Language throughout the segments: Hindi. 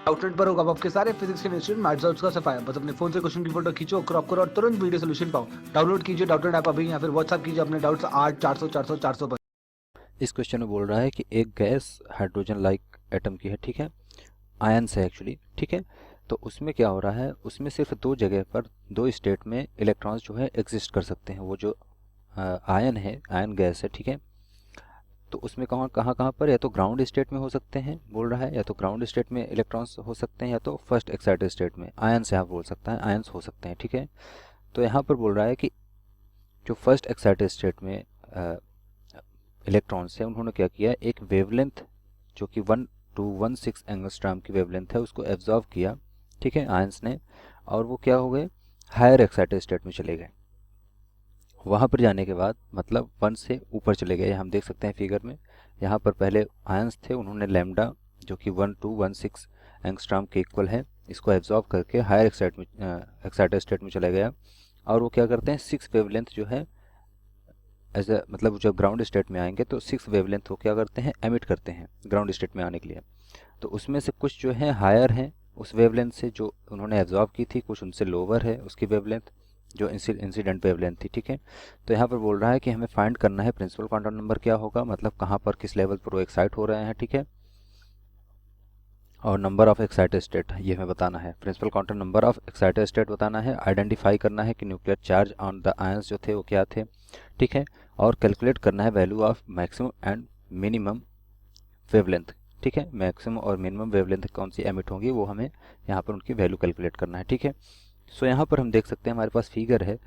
आउटलेट पर होगा आपके सारे फिजिक्स के इंस्टीट्यूट मैथ्स और उसका सफाया। बस अपने फोन से क्वेश्चन की फोटो खींचो, क्रॉप करो और तुरंत वीडियो सोल्यूशन पाओ। डाउनलोड कीजिए डाउटनेट ऐप अभी या फिर व्हाट्सएप कीजिए अपने डाउट्स 8 400 400 400 पर। इस क्वेश्चन में बोल रहा है कि एक गैस हाइड्रोजन लाइक एटम की है, ठीक है, आयन्स है एक्चुअली, ठीक है। तो उसमें क्या हो रहा है, उसमें सिर्फ दो जगह पर, दो स्टेट में इलेक्ट्रॉन्स जो है एग्जिस्ट कर सकते हैं। वो जो आयन है, आयन गैस है, ठीक है। तो उसमें कहाँ कहाँ कहाँ पर, या तो ग्राउंड स्टेट में हो सकते हैं बोल रहा है, या तो ग्राउंड स्टेट में इलेक्ट्रॉन्स हो सकते हैं, या तो फर्स्ट एक्साइटेड स्टेट में आयन्स यहाँ बोल सकता है, आयन्स हो सकते हैं, ठीक है। तो यहाँ पर बोल रहा है कि जो फर्स्ट एक्साइटेड स्टेट में इलेक्ट्रॉन्स है, उन्होंने क्या किया, एक वेवलेंथ जो कि 1 to 1 6 एंगस्ट्रॉम की वेवलेंथ है, उसको एब्जॉर्व किया, ठीक है, आयंस ने। और वो क्या हो गए, हायर एक्साइटेड स्टेट में चले गए। वहाँ पर जाने के बाद मतलब 1 से ऊपर चले गए, हम देख सकते हैं फिगर में। यहाँ पर पहले आयंस थे, उन्होंने लैम्डा जो कि 1 to 1 6 एंगस्ट्रॉम के इक्वल है, इसको एब्जॉर्व करके हायर एक्साइटेड स्टेट में चले गया। और वो क्या करते हैं, 6 वेवलेंथ जो है एज ए, मतलब जब ग्राउंड स्टेट में आएंगे तो 6 वेवलेंथ को क्या करते हैं, एमिट करते हैं ग्राउंड स्टेट में आने के लिए। तो उसमें से कुछ जो है हायर हैं उस वेवलेंथ से जो उन्होंने एब्जॉर्ब की थी, कुछ उनसे लोअर है उसकी वेवलेंथ जो इंसिडेंट वेवलेंथ थी, ठीक है। तो यहाँ पर बोल रहा है कि हमें फाइंड करना है प्रिंसिपल क्वांटम नंबर क्या होगा, मतलब कहाँ पर किस लेवल पर वो एक्साइट हो रहे हैं, ठीक है। और नंबर ऑफ एक्साइटेड स्टेट ये हमें बताना है, principal quantum number of excited state बताना है, आइडेंटिफाई करना है कि nuclear charge on the ions जो थे वो क्या थे, ठीक है। और कैलकुलेट करना है value of maximum and minimum wavelength, ठीक है। मैक्सिमम और मिनिमम वेवलेंथ कौन सी एमिट होंगी वो हमें यहाँ पर उनकी वैल्यू कैलकुलेट करना है, ठीक है। सो यहाँ पर हम देख सकते हैं हमारे पास फिगर है।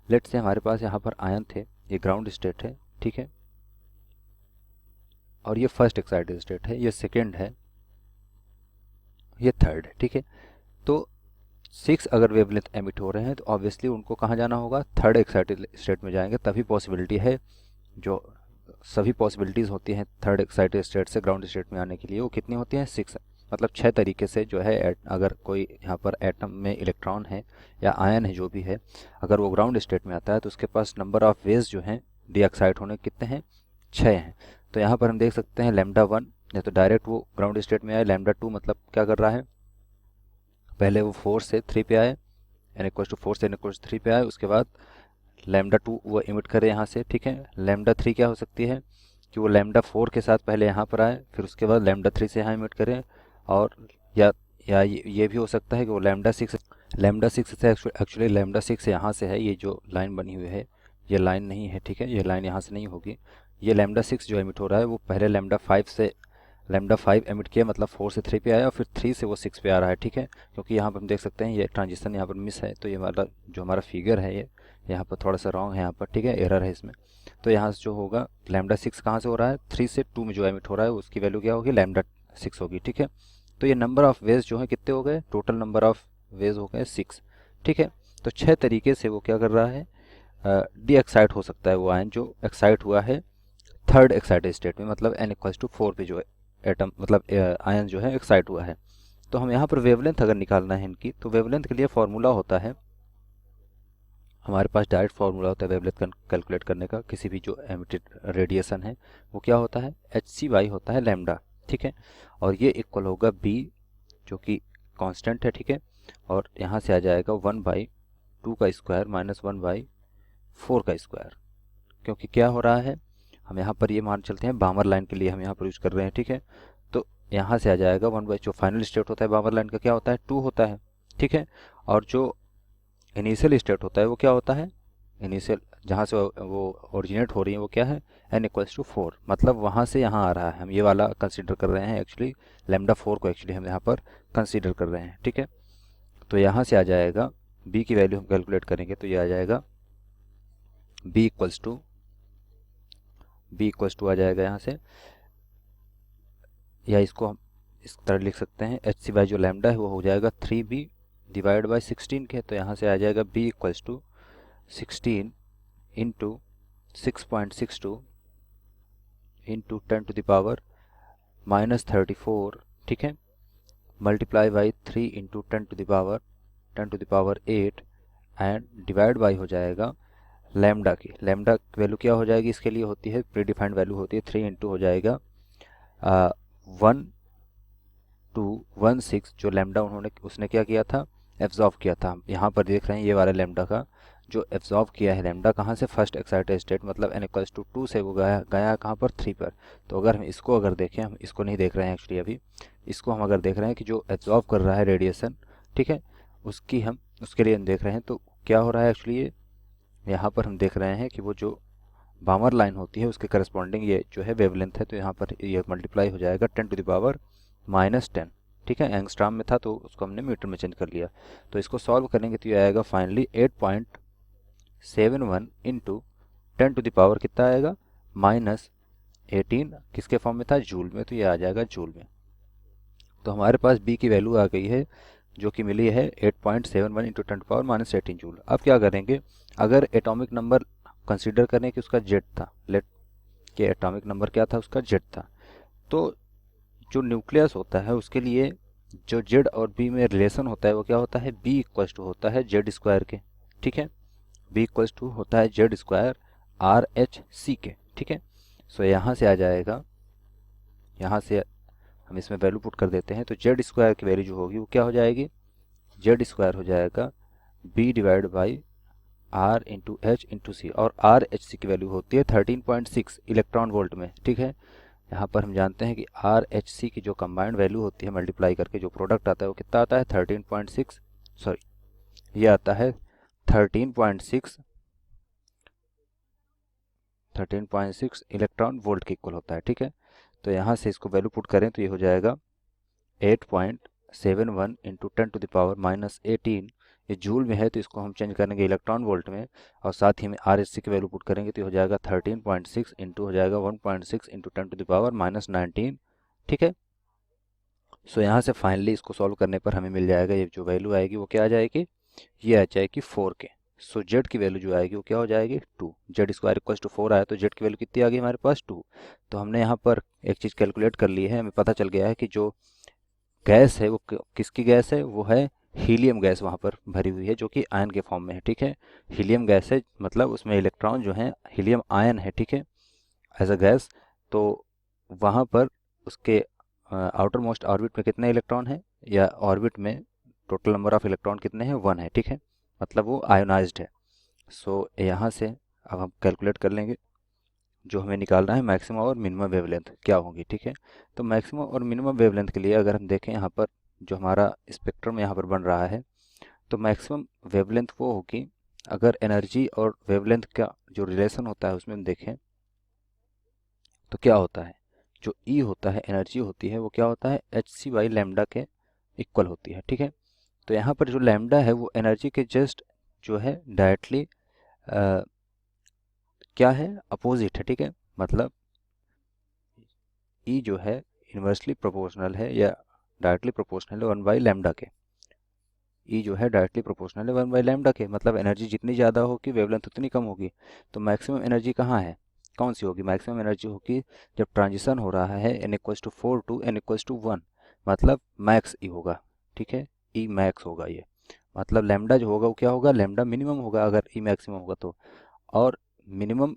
लेट से हमारे पास यहाँ पर आयन थे, ये ग्राउंड स्टेट है, ठीक है। और ये फर्स्ट एक्साइटेड स्टेट है, ये सेकेंड है, ये थर्ड है, ठीक है। तो 6 अगर वेवलेंथ एमिट हो रहे हैं तो ऑब्वियसली उनको कहाँ जाना होगा, थर्ड एक्साइटेड स्टेट में जाएंगे, तभी पॉसिबिलिटी है। जो सभी पॉसिबिलिटीज़ होती हैं थर्ड एक्साइटेड स्टेट से ग्राउंड स्टेट में आने के लिए, वो कितनी होती हैं, 6। मतलब 6 तरीके से जो है अगर कोई यहाँ पर एटम में इलेक्ट्रॉन है या आयन है जो भी है, अगर वो ग्राउंड स्टेट में आता है तो उसके पास नंबर ऑफ वेज जो हैं डी एक्साइट होने कितने हैं, 6 हैं। तो यहाँ पर हम देख सकते हैं λ1, या तो डायरेक्ट वो ग्राउंड स्टेट में आए, λ2 मतलब क्या कर रहा है, पहले वो 4 से 3 पे आए, एन इक्वल टू 4 से एन इक्वल टू 3 पे आए, उसके बाद λ2 वो इमिट करे यहाँ से, ठीक है। λ3 क्या हो सकती है कि वो λ4 के साथ पहले यहाँ पर आए, फिर उसके बाद λ3 से यहाँ इमिट करें। और या ये भी हो सकता है कि वो λ6 से एक्चुअली λ6 यहाँ से है, ये जो लाइन बनी हुई है ये लाइन नहीं है, ठीक है, ये लाइन यहाँ से नहीं होगी। ये λ6 जो एमिट हो रहा है वो पहले λ5 एमिट किया, मतलब 4 से 3 पे आया और फिर 3 से वो 6 पे आ रहा है, ठीक है। क्योंकि यहाँ पर हम देख सकते हैं ये ट्रांजिशन यहाँ पर मिस है, तो ये वाला जो हमारा फिगर है ये यहाँ पर थोड़ा सा रॉन्ग है, यहाँ पर, ठीक है, एरर है इसमें। तो यहाँ से जो होगा λ6 कहाँ से हो रहा है, 3 से 2 में जो एमिट हो रहा है उसकी वैल्यू क्या होगी, λ6 होगी, ठीक है। तो ये नंबर ऑफ वेज जो है कितने हो गए, टोटल नंबर ऑफ वेज हो गए 6, ठीक है। तो 6 तरीके से वो क्या कर रहा है, डी एक्साइट हो सकता है वो आयन जो एक्साइट हुआ है थर्ड एक्साइटेड स्टेट में, मतलब n इक्वल्स टू 4 पे जो एटम मतलब आयन जो है एक्साइट हुआ है। तो हम यहाँ पर वेवलेंथ अगर निकालना है इनकी, तो वेवलेंथ के लिए फॉर्मूला होता है, हमारे पास डायरेक्ट फार्मूला होता है वेवलेंथ कैलकुलेट करने का, किसी भी जो एमिटेड रेडिएशन है वो क्या होता है, HC/, होता है लैम्डा, ठीक है। और ये इक्वल होगा b जो कि कांस्टेंट है, ठीक है। और यहाँ से आ जाएगा 1/2 का स्क्वायर माइनस 1/4 का स्क्वायर। क्योंकि क्या हो रहा है, हम यहाँ पर ये मान चलते हैं बामर लाइन के लिए हम यहाँ पर यूज कर रहे हैं, ठीक है। तो यहाँ से आ जाएगा 1 जो फाइनल स्टेट होता है बामर लाइन का क्या होता है, 2 होता है, ठीक है। और जो इनिशियल स्टेट होता है वो क्या होता है, इनिशियल जहाँ से वो ओरिजिनेट हो रही है वो क्या है, n इक्वल्स टू 4, मतलब वहाँ से यहाँ आ रहा है, हम ये वाला कंसीडर कर रहे हैं एक्चुअली, λ4 को एक्चुअली हम यहाँ पर कंसीडर कर रहे हैं, ठीक है। तो यहाँ से आ जाएगा b की वैल्यू हम कैलकुलेट करेंगे तो ये आ जाएगा b इक्वल्स टू आ जाएगा यहाँ से, या इसको हम इस तरह लिख सकते हैं, HC/, जो लैम्डा है वो हो जाएगा 3b डिवाइड बाई 16 के। तो यहाँ से आ जाएगा b equals to 16 into 6.62 into 10⁻⁻34, ठीक है, multiply by 3 into 10⁻8 and divide by हो जाएगा लैम्डा की वैल्यू क्या हो जाएगी, इसके लिए होती है प्री डिफाइंड वैल्यू होती है 3 इंटू हो जाएगा 1 216 जो लैम्डा उसने क्या किया था, एब्जॉर्व किया था। यहाँ पर देख रहे हैं ये वाला लैम्डा का जो एब्जॉर्व किया है लैम्डा कहाँ से, फर्स्ट एक्साइटेड स्टेट, मतलब n=2 से वो गया गया कहाँ पर 3 पर। तो अगर हम इसको देखें, हम इसको नहीं देख रहे हैं एक्चुअली अभी, इसको हम अगर देख रहे हैं कि जो एब्जॉर्व कर रहा है रेडिएशन, ठीक है, उसके लिए हम देख रहे हैं तो क्या हो रहा है एक्चुअली, ये यहाँ पर हम देख रहे हैं कि वो जो बामर लाइन होती है उसके करस्पॉन्डिंग ये जो है वेवलेंथ है, तो यहाँ पर ये मल्टीप्लाई हो जाएगा 10⁻⁻10, ठीक है। एंगस्ट्राम में था तो उसको हमने मीटर में चेंज कर लिया। तो इसको सॉल्व करेंगे तो ये आएगा फाइनली 8.71 इंटू 10⁻, कितना आएगा, -18, किसके फॉर्म में था, जूल में, तो ये आ जाएगा जूल में। तो हमारे पास बी की वैल्यू आ गई है जो कि मिली है 8.71 इंटू 10⁻−18 जूल। अब क्या करेंगे, अगर एटॉमिक नंबर कंसीडर करें कि उसका जेड था, लेट के एटॉमिक नंबर क्या था, उसका जेड था, तो जो न्यूक्लियस होता है उसके लिए जो जेड और बी में रिलेशन होता है वो क्या होता है, बी इक्वल्स टू होता है जेड स्क्वायर के, ठीक है, बी इक्वल्स टू होता है Z square R H C के, ठीक है। सो यहाँ से आ जाएगा, यहाँ से हम इसमें वैल्यू पुट कर देते हैं तो जेड स्क्वायर की वैल्यू जो होगी वो क्या हो जाएगी, जेड स्क्वायर हो जाएगा B divide by R into H into C, और आर एच सी की वैल्यू होती है 13.6 इलेक्ट्रॉन वोल्ट में, ठीक है। यहाँ पर हम जानते हैं कि आर एच सी की जो कंबाइंड वैल्यू होती है मल्टीप्लाई करके जो प्रोडक्ट आता है वो कितना आता है, 13.6, सॉरी ये आता है 13.6 इलेक्ट्रॉन वोल्ट के इक्वल होता है, ठीक है। तो यहाँ से इसको वैल्यू पुट करें तो ये हो जाएगा 8.71 इंटू 10⁻−18, ये जूल में है तो इसको हम चेंज करेंगे इलेक्ट्रॉन वोल्ट में, और साथ ही में आर एच सी की वैल्यू पुट करेंगे तो हो जाएगा 13.6 इंटू हो जाएगा 1.6 इंटू 10⁻−19, ठीक है। सो यहाँ से फाइनली इसको सॉल्व करने पर हमें मिल जाएगा, ये जो वैल्यू आएगी वो क्या आ जाएगी, ये आ जाएगी 4 के। सो जेड की वैल्यू जो आएगी वो क्या हो जाएगी, 2, जेड स्क्वायर इक्वल टू 4 आया तो जेड की वैल्यू कितनी आ गई हमारे पास, 2। तो हमने यहाँ पर एक चीज़ कैलकुलेट कर ली है, हमें पता चल गया है कि जो गैस है वो किसकी गैस है, वो है हीलियम गैस, वहाँ पर भरी हुई है जो कि आयन के फॉर्म में है, ठीक है। हीलियम गैस है, मतलब उसमें इलेक्ट्रॉन जो है हीलियम आयन है, ठीक है, एज अ गैस। तो वहाँ पर उसके आउटर मोस्ट ऑर्बिट में कितने इलेक्ट्रॉन है, या ऑर्बिट में टोटल नंबर ऑफ इलेक्ट्रॉन कितने हैं, 1 है, ठीक है, मतलब वो आयोनाइज्ड है। सो यहाँ से अब हम कैलकुलेट कर लेंगे जो हमें निकालना है मैक्सिमम और मिनिमम वेवलेंथ क्या होगी, ठीक है। तो मैक्सिमम और मिनिमम वेवलेंथ के लिए अगर हम देखें यहाँ पर जो हमारा स्पेक्ट्रम यहाँ पर बन रहा है, तो मैक्सिमम वेवलेंथ वो होगी, अगर एनर्जी और वेवलेंथ का जो रिलेशन होता है उसमें हम देखें तो क्या होता है, जो ई होता है, एनर्जी होती है, वो क्या होता है, एच सी बाई लैम्डा के इक्वल होती है, ठीक है। तो यहाँ पर जो लैम्डा है वो एनर्जी के जस्ट जो है डायरेक्टली क्या है, अपोजिट है, ठीक है, मतलब ई जो है इन्वर्सली प्रोपोर्शनल है या डायरेक्टली प्रोपोर्शनल है 1/लैम्डा के, ई जो है डायरेक्टली प्रोपोर्शनल है 1/लैम्डा के, मतलब एनर्जी जितनी ज़्यादा होगी वेवलेंथ उतनी कम होगी। तो मैक्सिमम एनर्जी कहाँ है, कौन सी होगी, मैक्सिमम एनर्जी होगी जब ट्रांजिशन हो रहा है n=4 टू n=1, मतलब मैक्स ई होगा, ठीक है, ई मैक्स होगा ये, मतलब लैम्डा जो होगा वो क्या होगा, लैम्डा मिनिमम होगा अगर ई मैक्सिमम होगा तो। और मिनिमम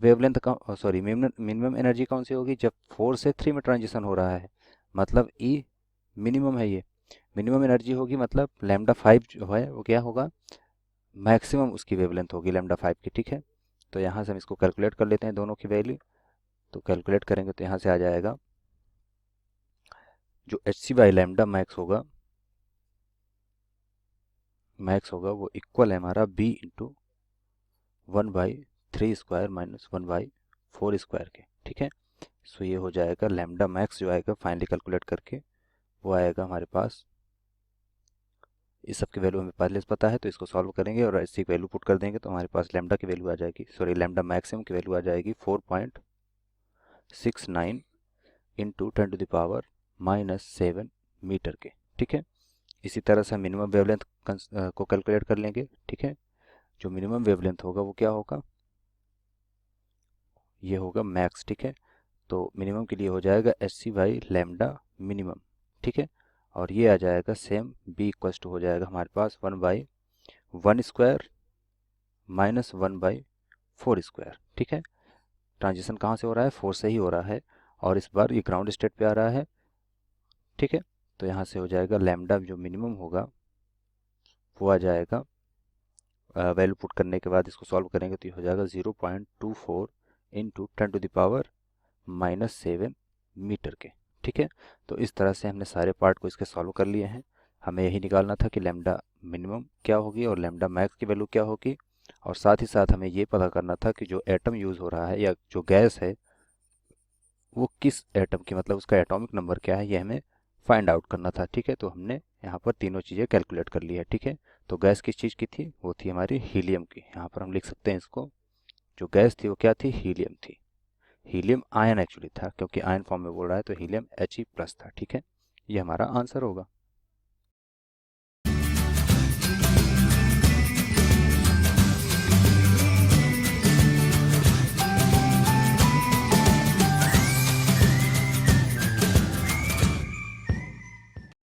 वेवलेंथ का, सॉरी मिनिमम एनर्जी कौन सी होगी, जब 4 से 3 में ट्रांजिशन हो रहा है, मतलब ई मिनिमम है, ये मिनिमम एनर्जी होगी, मतलब लैम्डा 5 जो है वो क्या होगा, मैक्सिमम उसकी वेवलेंथ होगी लैम्डा 5 की, ठीक है। तो यहाँ से हम इसको कैलकुलेट कर लेते हैं दोनों की वैल्यू। तो कैलकुलेट करेंगे तो यहाँ से आ जाएगा जो H C by lambda max होगा वो इक्वल है हमारा बी इंटू 1/3² माइनस 1/4² के, ठीक है। सो ये हो जाएगा लैम्डा मैक्स जो आएगा फाइनली कैलकुलेट करके वो आएगा हमारे पास, इस सब की वैल्यू हमें पहले से पता है तो इसको सॉल्व करेंगे और ऐसी वैल्यू पुट कर देंगे तो हमारे पास लैम्डा की वैल्यू आ जाएगी, सॉरी लैम्डा मैक्सिमम की वैल्यू आ जाएगी 4.69 इंटू 10⁻⁻7 मीटर के, ठीक है। इसी तरह से हम मिनिमम वेवलेंथ को कैलकुलेट कर लेंगे, ठीक है। जो मिनिमम वेवलेंथ होगा वो क्या होगा, ये होगा मैक्स, ठीक है। तो मिनिमम के लिए हो जाएगा H C by lambda minimum, ठीक है। और ये आ जाएगा सेम बी इक्वल्स टू हो जाएगा हमारे पास 1/1² माइनस 1/4², ठीक है। ट्रांजिशन कहाँ से हो रहा है, 4 से ही हो रहा है और इस बार ये ग्राउंड स्टेट पे आ रहा है, ठीक है। तो यहाँ से हो जाएगा लैम्डा जो मिनिमम होगा वो आ जाएगा, वैल्यू पुट करने के बाद इसको सॉल्व करेंगे तो ये हो जाएगा 0.24 इंटू 10⁻⁻7 मीटर के। ठीक है, तो इस तरह से हमने सारे पार्ट को इसके सॉल्व कर लिए हैं। हमें यही निकालना था कि लैम्डा मिनिमम क्या होगी और लैम्डा मैक्स की वैल्यू क्या होगी, और साथ ही साथ हमें ये पता करना था कि जो एटम यूज़ हो रहा है या जो गैस है वो किस एटम की, मतलब उसका एटॉमिक नंबर क्या है, ये हमें फाइंड आउट करना था। ठीक है, तो हमने यहाँ पर तीनों चीज़ें कैलकुलेट कर ली है। ठीक है, तो गैस किस चीज़ की थी, वो थी हमारी हीलियम की। यहाँ पर हम लिख सकते हैं इसको, जो गैस थी वो क्या थी, हीलियम थी। हीलियम आयन एक्चुअली था, क्योंकि आयन फॉर्म में बोल रहा है तो हीलियम He+ था। ठीक है, ये हमारा आंसर होगा।